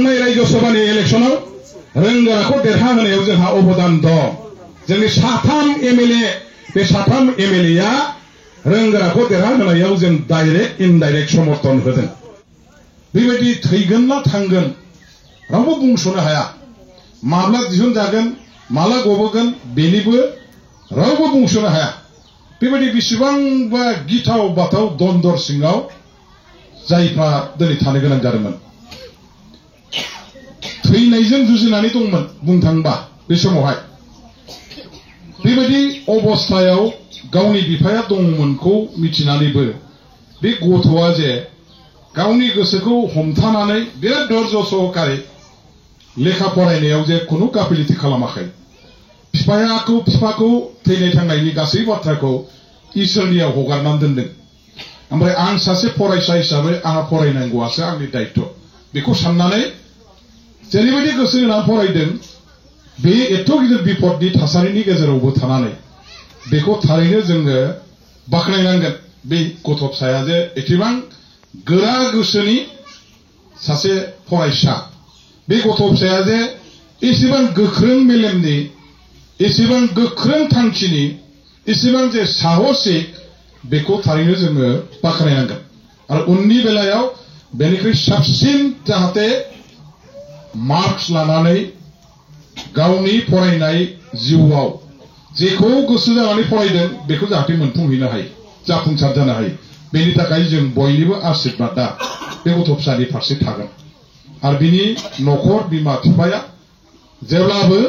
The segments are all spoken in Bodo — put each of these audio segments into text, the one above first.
थांनाय राज्य सभानि इलेक्शनाव रोंगोराखौ देरहाहोनायाव जोंहा अबदान दं। जोंनि साथाम एमएलए बे साथाम एमएलएआ रोंगोराखौ देरहाहोनायाव जों डाइरेक्ट इनडाइरेक्ट समर्थन होदों। बेबायदि थैगोन ना थांगोन रावबो बुंस'नो हाया। माब्ला दिहुनजागोन माला गबोगोन बेनिबो रावबो बुंस'नो हाया। बेबायदि बेसेबांबा गिथाव बाथाव दन्दर सिङाव जायफ्रा दिनै थानो गोनां जादोंमोन। थैनायजों जुजिनानै दंमोन बुंनो थाङोबा बे समावहाय। बेबायदि अबस्थायाव गावनि बिफाया दंमोनखौ मिथिनानैबो बे गथ'आ जे गावनि गोसोखौ हमथानानै बिराद धैर्य सहकारे लेखा फरायनायाव जे खुनु गाफिलथि खालामाखै। बिफाखौ थैनाय थांनायनि गासै बाथ्राखौ इसोरनियाव हगारनानै दोनदों। ओमफ्राय आं सासे फरायसा हिसाबै आंहा फरायनांगौआसो आंनि दायित्व। बेखौ साननानै जेरैबायदि गोसो होनानै फरायदों बे एथ' गिदिर बिपदनि थासारिनि गेजेरावबो थानानै बेखौ थारैनो जोङो बाख्नायनांगोन। बे गथ' फिसाया जे एसेबां गोरा गोसोनि सासे फरायसा, बे गथ' फिसाया जे एसेबां गोख्रों मेलेमनि, एसेबां गोख्रों थांखिनि, एसेबां जे साहसि, बेखौ थारैनो जोङो बाख्नायनांगोन। आरो उननि बेलायाव बेनिख्रुइ साबसिन जाहाथे मार्क्स लानानै गावनि फरायनाय जिउआव जेखौ गोसो जानानै फरायदों बेखौ जाहाथे मोनफुंहैनो हायो, जाफुंसार जानो हायो। बेनि थाखाय जों बयनिबो आशीर्बादा बे गथ' फिसानि फारसे थागोन। आरो बिनि न'खर बिमा बिफाया जेब्लाबो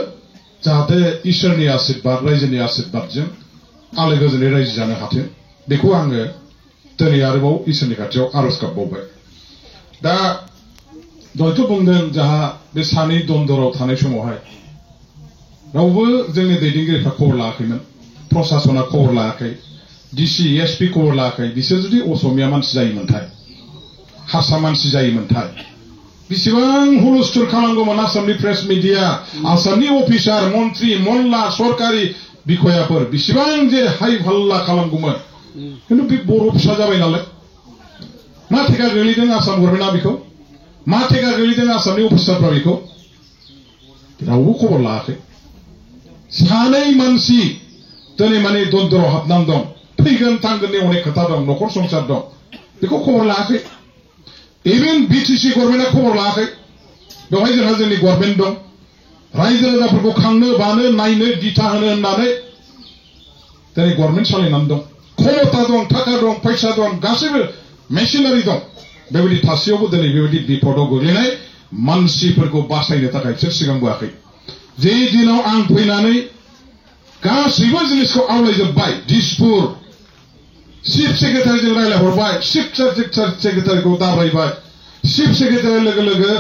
जाहाथे इसोरनि आशीर्बाद, रायजोनि आशीर्बादजों आलो गोजोनै रायजो जानो हाथों, बेखौ आङो दिनै आरोबाव इसोरनि खाथियाव आरज गाबबावबाय। दा दहायथ' बुंदों जोंहा बे सानै दन्दराव थानाय समावहाय रावबो जोंनि दैदेनगिरिफ्रा खबर लायाखैमोन, प्रसासना खबर लायाखै, डिसि एसपि खबर लायाखै। बिसोर जुदि असमिया मानसि जायोमोनथाय, हारसा मानसि जायोमोनथाय बेसेबां हुलस्थुल खालामगौमोन आसामनि प्रेस मिडिया, आसामनि अफिसार, मन्त्रि, मल्ला, सरकारि बिखयाफोर बेसेबां जे हाय हल्ला खालामगौमोन। खिन्थु बे बर' फिसा जाबाय नालाय मा थेका गोलैदों आसाम गभर्नमेन्टआ बेखौ? मा थेका गोलैदों आसामनि अफिसारफ्रा बेखौ? रावबो खबर लायाखै। सानै मानसि दिनै माने दन्दराव हाबनानै दं। फैगोन थांगोननि अनेक खोथा दं, न'खर संसार दं, बेखौ खबर लायाखै। इभेन बिटिसि गभर्नमेन्टआ खबर लायाखै। बेवहाय जोंहा जोंनि गभर्नमेन्ट दं, रायजो राजाफोरखौ खांनो बानो नायनो दिथा होनो होननानै दिनै गभर्नमेन्ट सालायनानै दं। क्षमता दं, थाखा दं, फैसा दं, गासैबो मेसिनारि दं। बेबायदि थासेयावबो दिनै बेबायदि बिपदाव गोग्लैनाय मानसिफोरखौ बासायनो थाखाय बिसोर सिगांबोआखै। जे दिनाव आं फैनानै गासैबो जिनिसखौ आवलायजोब्बाय, दिसपुर चिफ सेक्रेटारिजों रायलायहरबाय, चिफ सेक्रेटारिखौ दाब्रायबाय, चिफ सेक्रेटारि लोगो लोगो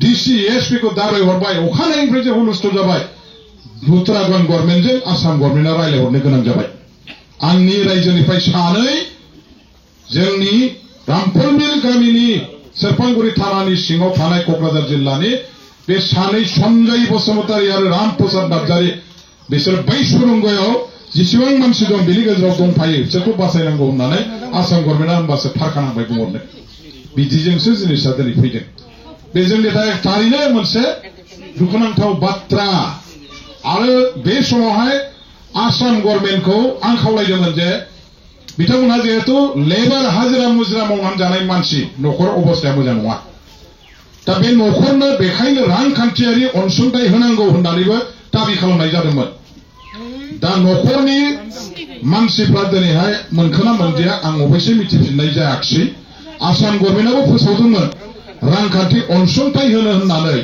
डिसि एसपि खौ दाब्रायहरबाय। अखानायनिफ्राय जे हुलस्थुल जाबाय, उत्तराखन्ड गभर्नमेन्टजों आसाम गभर्नमेन्टआ रायलायहरनो गोनां जाबाय। आंनि रायजोनिफ्राय सानै जोंनि रामफलमिल गामिनि सेरफांगुरि थानानि सिङाव थानाय क'क्राझार जिल्लानि बे सानै सन्जय बसुमतारी आरो रामप्रसाद नार्जारी, बिसोर बै सुरंगयाव जेसेबां मानसि दं बेनि गेजेराव दंफायो, बिसोरखौ बासायनांगौ होननानै आसाम गभर्नमेन्टआ होनबासो थारखानांबाय बुंहरनो। बिदिजोंसो जिनिसा दिनै फैदों। बे जोंनि थाखाय थारैनो मोनसे दुखुनांथाव बाथ्रा। आरो बे समावहाय आसाम गभर्नमेन्टखौ आं खावलायदोंमोन जे बिथांमोनहा जिहेतु लेबार हाजिरा मुजिरा मावनानै जानाय मानसि, न'खर अबस्थाया मोजां नङा। दा बे न'खरनो बेखायनो रांखान्थियारि अनसुंथाइ होनांगौ होननानैबो दाबि खालामनाय जादोंमोन। दा न'खरनि मानसिफ्रा दिनैहाय मोनखोना मोनदिया आं अबयसे मिथिफिननाय जायाखिसै। आसाम गभर्नमेन्टआबो फोसावदोंमोन रांखान्थि अनसुंथाइ होनो होननानै।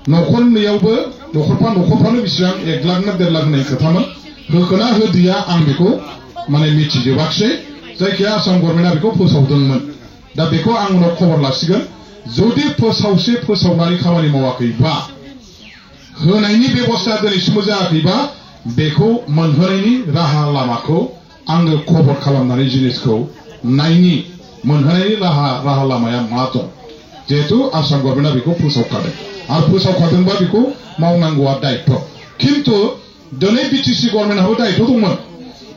न'खरनियावबो न'खरफ्रानो बेसेबां 1 लाख ना 1.5 लाख होननाय खोथामोन। होखोना होदिया आं बेखौ माने मिथिजोबाखिसै। जायखिया आसाम गभर्नमेन्टआ बेखौ फोसावदोंमोन। दा बेखौ आं उनाव खबर लासिगोन। जुदि फोसावनानै खामानि मावाखैबा, होनायनि बेबस्था दिनैसिमबो जायाखैबा, बेखौ मोनहोनायनि राहा लामाखौ आङो खबर खालामनानै जिनिसखौ नायनि मोनहोनायनि राहा लामाया मा दं। जिहेतु आसाम गभर्नमेन्टआ बेखौ फोसावखादों आरो फोसावखादोंबा बेखौ मावनांगौआ दायित्व। खिन्थु दिनै बिटिसि गभर्नमेन्टआबो दायित्व दंमोन,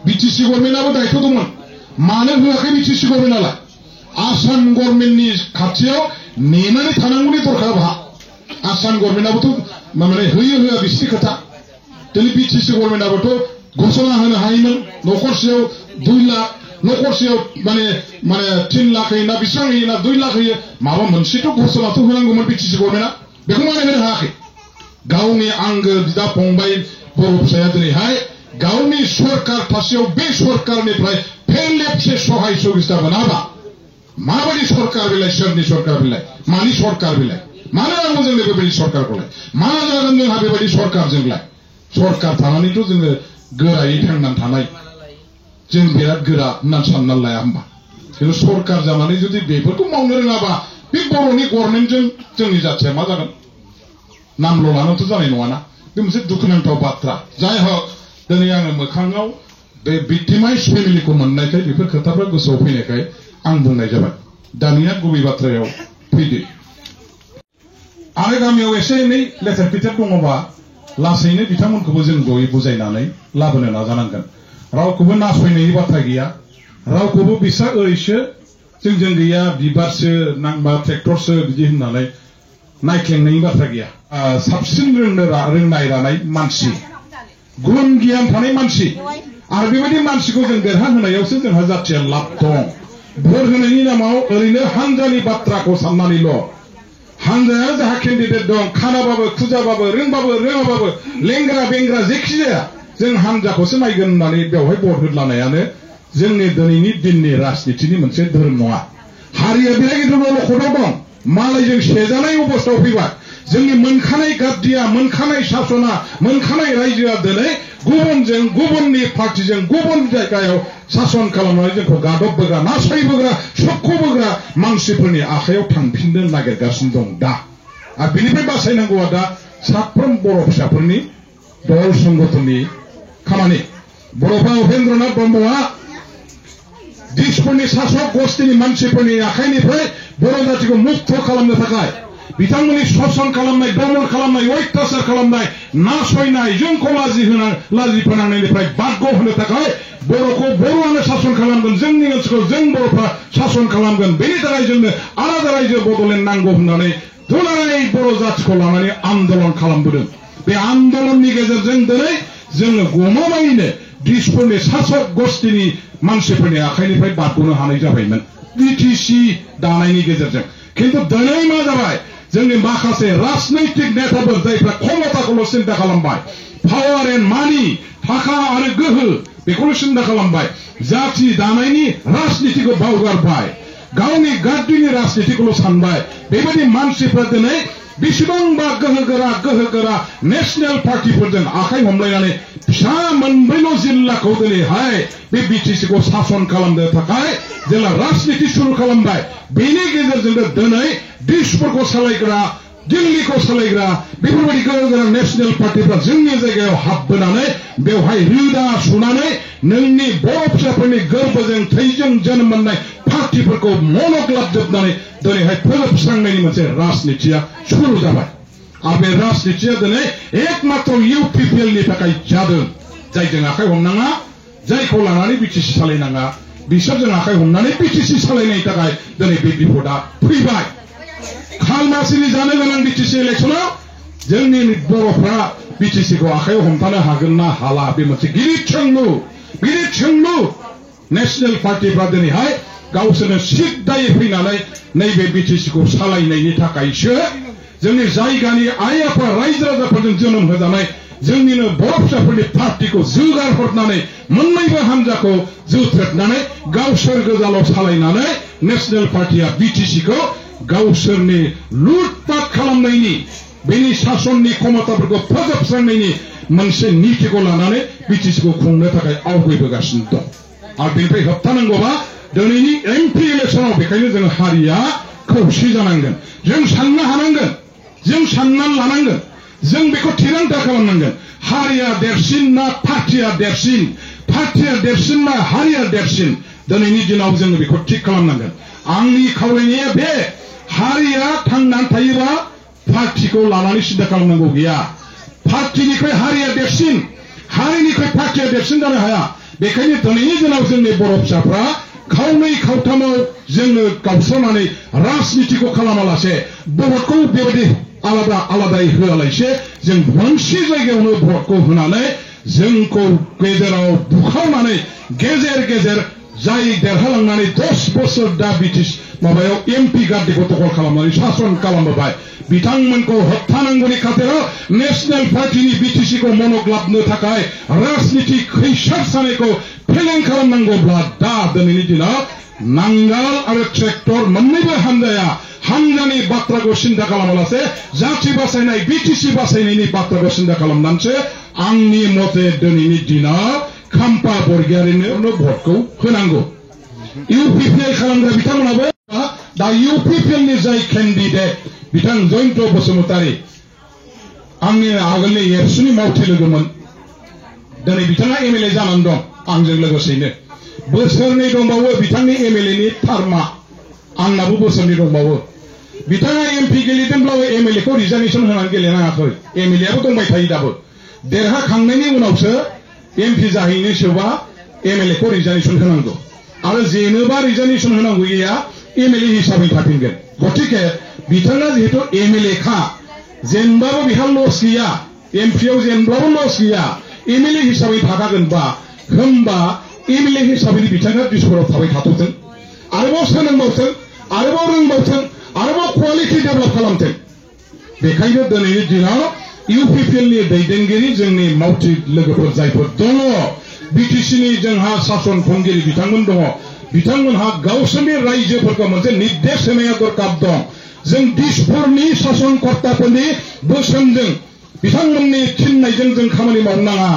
बिटिसि गभर्नमेन्टआबो दायित्व दंमोन। मानो होआखै बिटिसि गभर्नमेन्टआलाय? आसाम गभर्नमेन्टनि खाथियाव नेनानै थानांगौनि दरखार। आसाम गभर्नमेन्टआबोथ' माने होयो होआ बिसिनि खोथा दिनै बिटिसि गभर्नमेन्टआबोथ' घोषणा होनो हायोमोन न'खरसेयाव 2 लाख न'खरसेयाव माने 3 लाख होयो ना बेसेबां होयो ना 2 लाख होयो माबा मोनसेथ' घोषणाथ' होनांगौमोन बिटिसि गभर्नमेन्टआ बेखौ माने होनो हायाखै गावनि आंगो बिदा फंबाय बर' फिसाया दिनैहाय गावनि सरकार थासेयाव बे सरकारनिफ्राय फेरलेबसे सहाय सुबिदा मोनाबा माबायदि सरकार बिलाय सोरनि सरकार बिलाय मानि सरकार बिलाय मानो नांगौ जोंनो बेबायदि सरकारखौलाय मा जागोन जोंहा बेबायदि सरकारजोंलाय सरकार थानानैथ' जोङो गोरायै थांनानै थानाय जों बिराद गोरा होननानै साननानै लाया होमबा खिन्थु सरकार जानानै जुदि बेफोरखौ मावनो रोङाबा बे बर'नि गभर्नमेन्टजों जोंनि जाथिया मा जागोन नामल' लानानैथ' जानाय नङाना बे मोनसे दुखुनांथाव बाथ्रा जाय हक दिनै आङो मोखाङाव बे भिक्टिमाइज फेमिलिखौ मोननायखाय बेफोर खोथाफ्रा गोसोआव फैनायखाय आं बुंनाय जाबाय दानिया गुबै बाथ्रायाव फैदो आरो गामियाव एसे एनै लेथेर फेथेर दङबा लासैनो बिथांमोनखौबो जों जयै बुजायनानै लाबोनो नाजानांगोन रावखौबो नासयनायनि बाथ्रा गैया रावखौबो बिसा ओरैसो जोंजों गैया बिबारसो नांबा ट्रेक्टरसो बिदि होननानै नायख्लेंनायनि बाथ्रा गैया साबसिन रोंनाय रानाय मानसि गुन गियान थानाय मानसि आरो बेबायदि मानसिखौ जों देरहाहोनायावसो जोंहा जाथिया लाब दं भोट होनायनि नामाव ओरैनो हानजानि बाथ्राखौ साननानैल' हानजाया जाहा केन्डिडेट दं खानाबाबो खुजाबाबो रोंबाबो रोङाबाबो लेंग्रा बेंग्रा जेखि जाया जों हानजाखौसो नायगोन होननानै बेवहाय भट होलानायानो जोंनि दिनैनि दिननि राजनितिनि मोनसे धोरोम नङा हारिया बिराद गिदिर अलखदाव दं मालायजों सेजानाय अबस्थायाव फैबाय जोंनि मोनखानाय गाद्दिया मोनखानाय सासना मोनखानाय रायजोआ दिनै गुबुनजों गुबुननि पार्टिजों गुबुन जायगायाव सासन खालामनानै जोंखौ गादबबोग्रा नासयबोग्रा सोबख'बोग्रा मानसिफोरनि आखायाव थांफिननो नागिरगासिनो दं दा आरो बेनिफ्राय बासायनांगौआ दा साफ्रोम बर' फिसाफोरनि दल संगठननि खामानि बड'फा उपेन्द्रनाथ ब्रह्मआ दिसपुरनि सासक गस्थिनि मानसिफोरनि आखाइनिफ्राय बर' जातिखौ मुक्त खालामनो थाखाय बिथांमोननि शोषण खालामनाय दमन खालामनाय अत्याचार खालामनाय नासयनाय जोंखौ लाजि फोनांनायनिफ्राय बारग' होनो थाखाय बर'खौ बर'आनो शासन खालामगोन जोंनि ओनसोलखौ जों बर'फ्रा शासन खालामगोन बेनि थाखाय जोंनो आलादा रायजो बड'लेण्ड नांगौ होननानै दुलाराय बर' जातिखौ लानानै आन्दोलन खालामबोदों बे आन्दोलननि गेजेरजों दिनै जोङो गमामायैनो दिसपुरनि सासक गस्थिनि मानसिफोरनि आखाइनिफ्राय बारग'नो हानाय जाबायमोन बिटिसि दानायनि गेजेरजों खिन्थु दिनै मा जाबाय जोंनि माखासे राजनैतिक नेताफोर जायफ्रा क्षमताखौल' सिन्ता खालामबाय पावार एन्ड मानि थाखा आरो गोहो बेखौल' सिन्ता खालामबाय जाति दानायनि राजनितिखौ बावगारबाय गावनि गाद्दिनि राजनितिखौल' सानबाय बेबायदि मानसिफ्रा दिनै बेसेबांबा गोहो नेशनेल पार्टिफोरजों आखाइ हमलायनानै फिसा मोनब्रैल' जिल्लाखौ दिनैहाय बे बिटिसिखौ शासन खालामनो थाखाय जोंहा राजनिति सुरु खालामबाय बेनि गेजेरजोंनो दिनै दिसपुरखौ सालायग्रा दिल्लीखौ सालायग्रा बेफोरबायदि गोरा नेशनेल पार्टिफ्रा जोंनि जायगायाव हाबबोनानै बेवहाय रोदा सुनानै नोंनि बर' फिसाफोरनि गोरबोजों थैजों जोनोम मोननाय पार्टिफोरखौ मन'ग्लाबजोबनानै दिनैहाय फोजोबस्रांनायनि मोनसे राजनितिया सुरु जाबाय आरो बे राजनितिया दिनै एकमात्र इउपिपिएलनि थाखाय जादों जायजों आखाइ हमनाङा जायखौ लानानै बिटिसि सालायनाङा बिसोरजों आखाइ हमनानै बिटिसि सालायनायनि थाखाय दिनै बे बिपदआ फैबाय खालमासिनि जानो गोनां बिटिसि इलेक्सनाव जोंनि बर'फ्रा बिटिसिखौ आखाइयाव हमथानो हागोन ना हाला बे मोनसे गिदिर सोंलु नेशनेल पार्टिफ्रा दिनैहाय गावसोरनो सिद्दायै फैनानै नैबे बिटिसिखौ सालायनायनि थाखायसो जोंनि जायगानि आइ आफा रायजो राजाफोरजों जोनोम होजानाय जोंनिनो बर' फिसाफोरनि पार्टिखौ जोगारहरनानै मोननैबो हान्जाखौ जोथ्रेदनानै गावसोर गोजाल' सालायनानै नेशनेल पार्टिया बिटिसिखौ गावसोरनि लुटपाट खालामनायनि बेनि शासननि क्षमताफोरखौ फोजोबस्रांनायनि मोनसे नीतिखौ लानानै बिटिसिखौ खुंनो थाखाय आवगायबोगासिनो दं आरो बेनिफ्राय होबथानांगौबा दिनैनि एमपि इलेक्सनाव बेखायनो जों हारिया खौसे जानांगोन जों साननो हानांगोन जों साननानै लानांगोन जों बेखौ थिरांथा खालामनांगोन हारिया देरसिन ना पार्टिया देरसिन ना हारिया देरसिन दिनैनि दिनाव जोङो बेखौ थिग खालामनांगोन आंनि खावलायनाया बे हारिया थांनानै थायोबा पार्टिखौ लानानै सिन्था खालामनांगौ गैया पार्टिनिख्रुइ हारिया देरसिन हारिनिख्रुइ पार्टिया देरसिन जानो हाया बेखायनो दिनैनि दिनाव जोंनि बर' फिसाफ्रा खावनै खावथामाव जोङो गावस्रानानै राजनितिखौ खालामालासे भटखौ बेबायदि आलादा आलादायै होआलासे जों मोनसे जायगायावनो भटखौ होनानै जोंखौ गेजेराव बुखावनानै गेजेर गेजेर जाय देरहालांनानै 10 बोसोर दा माबायाव एमपि गार्डीखौ दखल खालामनानै शासन खालामबोबाय बिथांमोनखौ होबथानांगौनि खाथिराव नेशनेल पार्टीनि बिटिसिखौ मनग्लाबनो थाखाय राजनीति खैसार सानायखौ फेलें खालामनांगौब्ला दा दिनैनि दिनाव नांगाल आरो ट्रेक्टर मोननैबो हानजानि बाथ्राखौ सिन्था खालामालासे जाथि बासायनाय बिटिसि बासायनायनि बाथ्राखौ सिन्था खालामनानैसो आंनि मते दिनैनि दिनाव खाम्फा बरगयारिनो भटखौ होनांगौ इउपिपिएल खालामग्रा बिथांमोनाबो दा इउपिपिएलनि जाय केन्डिडेट बिथां जयन्त बसुमतारी आंनि आगोलनि एबसुनि मावथि लोगोमोन दिनै बिथाङा एमएलए जानानै दं आंजों लोगोसेनो बोसोरनै दंबावो बिथांनि एमएलएनि टार्मा आंनाबो बोसोरनै दंबावो बिथाङा एमपि गेलेदोंब्लाबो एमएलएखौ रिजार्भेसन होनानै गेलेनाङाखै एमएलएआबो दंबाय थायो दाबो देरहाखांनायनि उनावसो एमपि जाहैनोसोबा एमएलएखौ रिजार्भेसन होनांगौ आरो जेनोबा रिजार्भेसन होनांगौ गैया एमएलए हिसाबै थाफिनगोन गतिके बिथाङा जिहेतु एमएलए खा जेनबाबो बिहा लस गैया एमपिआव जेनब्लाबो लस गैया एमएलए हिसाबै थाखागोनबा होमबा एमएलए हिसाबै बिथाङा दिसपुराव थाबाय थाथों आरोबाव सोलोंबावथों आरोबाव रोंबावथों आरोबाव क्वालिटि डेभेलप खालामथों बेखायनो दिनैनि दिनाव इउपिपिएलनि दैदेनगिरि जोंनि मावथि लोगोफोर जायफोर दङ बिटिसिनि जोंहा सासन खुंगिरि बिथांमोन दङ बिथांमोनहा गावसोरनि रायजोफोरखौ मोनसे निर्देश होनाया दरकार दं जों दिसपुरनि सासनकर्ताफोरनि बोसोनजों बिथांमोननि थिननायजों जों खामानि मावनो नाङा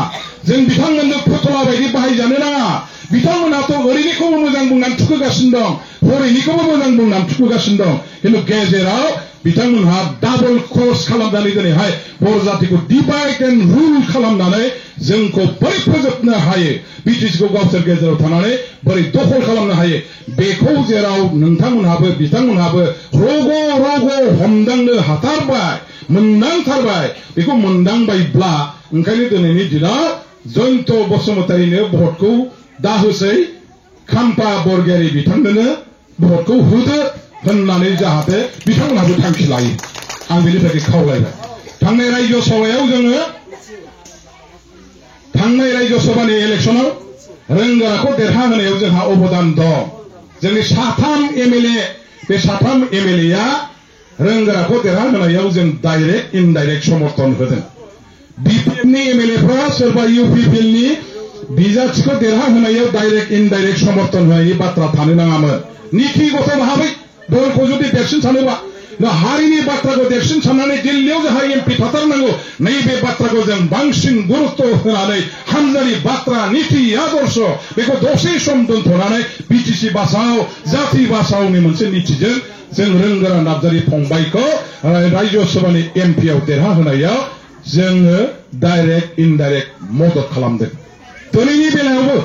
जों बिथांमोननो फुथुला बायदि बाहायजानो नाङा बिथांमोनाथ' ओरैनिखौबो मोजां बुंनानै थुखोगासिनो दं हरैनिखौबो मोजां बुंनानै थुखोगासिनो दं खिन्थु गेजेराव बिथांमोनहा डाबल क्रस खालामनानै दिनैहाय बर' जातिखौ डिभाइड एन्ड रुल खालामनानै जोंखौ बोरै फोजोबनो हायो बिटिसिखौ गावसोर गेजेराव थानानै बोरै दखल खालामनो हायो बेखौ जेराव नोंथांमोनहाबो बिथांमोनहाबो रग' हमदांनो हाथारबाय मोनदांथारबाय बेखौ मोनदांबायब्ला ओंखायनो दिनैनि दिनाव जयन्त बसुमतारीनो भटखौ दाहोसै खाम्फा बरगयारी बिथांनोनो भटखौ होदो होननानै जाहाथे बिथांमोनहाबो थांखि लायो आं बेनिफ्राय खावलायबाय थांनाय रायजो सभानि इलेक्सनाव रोंगोराखौ देरहाहोनायाव जोंहा अबदान दं जोंनि साथाम एमएलए बे साथाम एमएलएआ रोंगोराखौ देरहाहोनायाव जों डाइरेक्ट इनडाइरेक्ट समर्थन होदों बिपिएफनि एमएलएफ्रा सोरबा इउपिपिएलनि बिजाथिखौ देरहाहोनायाव डाइरेक्ट इनडाइरेक्ट समर्थन होनायनि बाथ्रा थानो नाङामोन नीतिगत भाबै दलखौ जुदि देरसिन सानोबा हारिनि बाथ्राखौ देरसिन साननानै दिल्लीयाव जोंहा एमपि थाथारनांगौ नैबे बाथ्राखौ जों बांसिन गुरुत्व होनानै हानजानि बाथ्रा नीति आदर्श बेखौ दसे सम दोनथ'नानै बिटिसि बासाव जाति बासावनि मोनसे नीतिजों जों रोंगोरा नार्जारी फंबायखौ रायजो सभानि एमपिआव देरहाहोनायाव जोङो डाइरेक्ट इनडाइरेक्ट मदद खालामदों दिनैनि बेलायावबो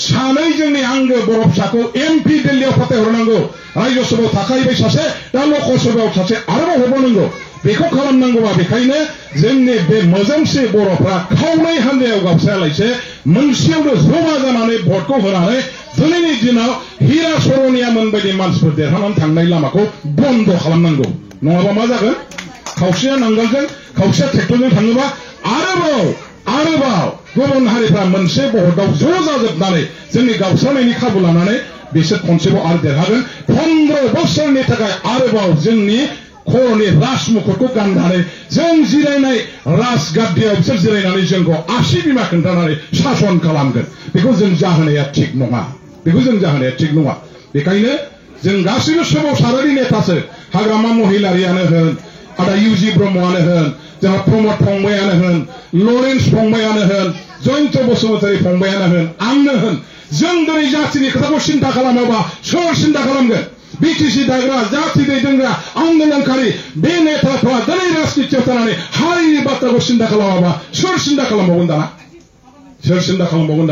सानै जोंनि आंगो बर' फिसाखौ एमपि दिल्लीयाव फाथायहरनांगौ रायजो सभायाव थाखाहैबाय सासे दा लकसभायाव सासे आरोबाव हरबावनांगौ बेखौ खालामनांगौबा बेखायनो जोंनि बे मोजांसे बर'फ्रा खावनै हान्जायाव गावस्रायालासे मोनसेयावनो जमा जानानै भटखौ होनानै दिनैनि दिनाव हिरा सरनियामोन बायदि मानसिफोर देरहानानै थांनाय लामाखौ बन्द खालामनांगौ नङाबा मा जागोन खावसेया नांगोलजों खावसेया ट्रेक्टरजों थाङोबा आरोबाव गुबुन हारिफ्रा मोनसे भटआव ज' जाजोबनानै जोंनि गावस्रानायनि खाबु लानानै बिसोर खनसेबाव आरो देरहागोन 15 बोसोरनि थाखाय आरोबाव जोंनि खर'नि राजमुकुटखौ गाननानै जों जिरायनाय राजगाद्दियाव बिसोर जिरायनानै जोंखौ आसि बिमा खोन्थानानै सासन खालामगोन बेखौ जों जाहोनाया थिग नङा बेखायनो जों गासैबो सोमावसारारि नेतासो हाग्रामा महिलारियानो होन आदा इउजि ब्रह्मआनो होन जोंहा प्रमद फंबायानो होन लरेन्स फंबायानो होन जयन्त बसुमतारी फंबायानो होन आंनो होन जों दिनै जातिनि खोथाखौ सिन्था खालामाबा सोर सिन्था खालामगोन बिटिसि दाग्रा जाति दैदेनग्रा आन्दोलनकारि बे नेताफ्रा दिनै राजनितियाव थानानै हारिनि बाथ्राखौ सिन्था खालामाबा सोर सिन्था खालामबावगोन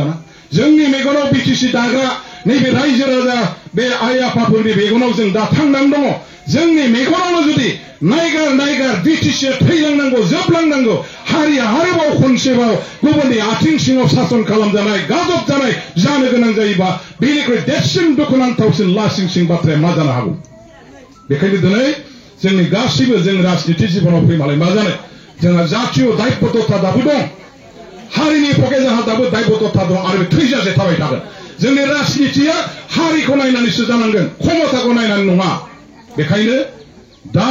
दाना जोंनि मेगनाव बिटिसि दाग्रा नैबे रायजो राजा बे आइ आफाफोरनि मेगनाव जों दा थांनानै दङ जोंनि मेगनावनो जुदि नायगार बिटिसिया थैलांनांगौ जोबलांनांगौ हारिया आरोबाव खनसेबाव गुबुननि आथिं सिङाव सासन खालामजानाय गादबजानाय जानो गोनां जायोबा बेनिख्रुइ देरसिन दुखुनांथावसिन लासिंसिं बाथ्राया मा जानो हागौ बेखायनो दिनै जोंनि गासिबो जों राजनिति जीबनाव फैमालाय मा जानो जोंहा जातीय दायबद्धता दाबो दं हारिनि पके जोंहा दाबो दायबद्धता दं आरो थैजासे थाबाय थागोन जोंनि राजनितिया हारिखौ नायनानैसो जानांगोन क्षमताखौ नायनानै नङा बेखायनो दा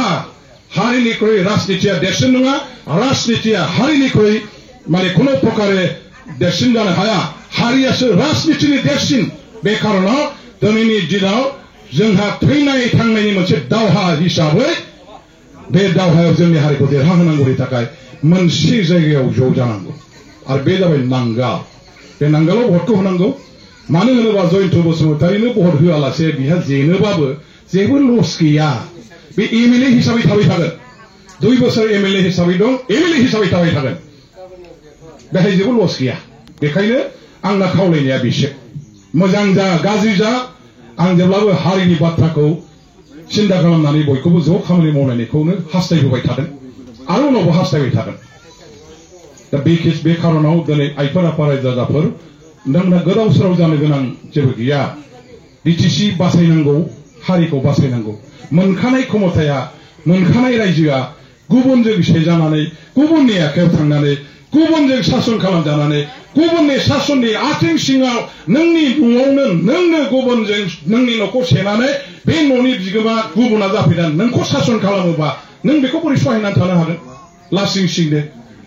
हारिनिख्रुइ राजनितिया देरसिन नङा राजनितिया हारिनिख्रुइ माने खुनु प्रकारे देरसिन जानो हाया हारियासो राजनितिनि देरसिन बे खारनाव दिनैनि दिनाव जोंहा थैनाय थांनायनि मोनसे दावहा हिसाबै बे दावहायाव जोंनि हारिखौ देरहाहोनांगौनि थाखाय मोनसे जायगायाव ज' जानांगौ आरो बे जाबाय नांगाल बे नांगालाव भटखौ होनांगौ मानो होनोबा जयन्त बसुमतारीनो भट होआलासे बिहा जेनोबाबो जेबो लस गैया बे एमएलए हिसाबै थाबाय थागोन 2 बोसोर एमएलए हिसाबै दं एमएलए हिसाबै थाबाय थागोन बेहाय जेबो लस गैया बेखायनो आंना खावलायनाया बिसो मोजां जा गाज्रि जा आं जेब्लाबो हारिनि बाथ्राखौ सिन्था खालामनानै बयखौबो ज' खामानि मावलायनायखौनो हास्थायबोबाय थादों आरो उनावबो हास्थायबाय थागोन दा बे खारनाव दिनै आइफोर आफा रायजो राजाफोर नोंना गोदाव सोराव जानो गोनां जेबो गैया बिटिसि बासायनांगौ हारिखौ बासायनांगौ मोनखानाय क्षमताया मोनखानाय रायजोआ गुबुनजों सेजानानै गुबुननि आखायाव थांनानै गुबुनजों सासन खालामजानानै गुबुननि सासननि आथिं सिङाव नोंनि न'आवनो नोंनो गुबुनजों नोंनि न'खौ सेनानै बे न'नि बिगोमा गुबुना जाफैनानै नोंखौ सासन खालामोबा नों बेखौ बोरै सहायनानै थानो हागोन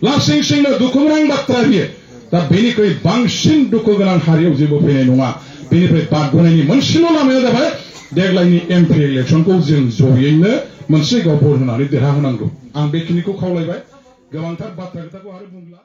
लासिं सिंनो दुखु गोनां बाथ्रा बियो दा बेनिख्रुइ बांसिन दुखु गोनां हारियाव जेबो फैनाय नङा बेनिफ्राय बारग'नायनि मोनसेल' लामाया जाबाय देग्लायनि एमपि इलेक्सनखौ जों जयैनो मोनसे गाव भट होनानै देरहाहोनांगौ आं बेखिनिखौ खावलायबाय गोबांथार बाथ्रा खोथाखौ आरो बुंला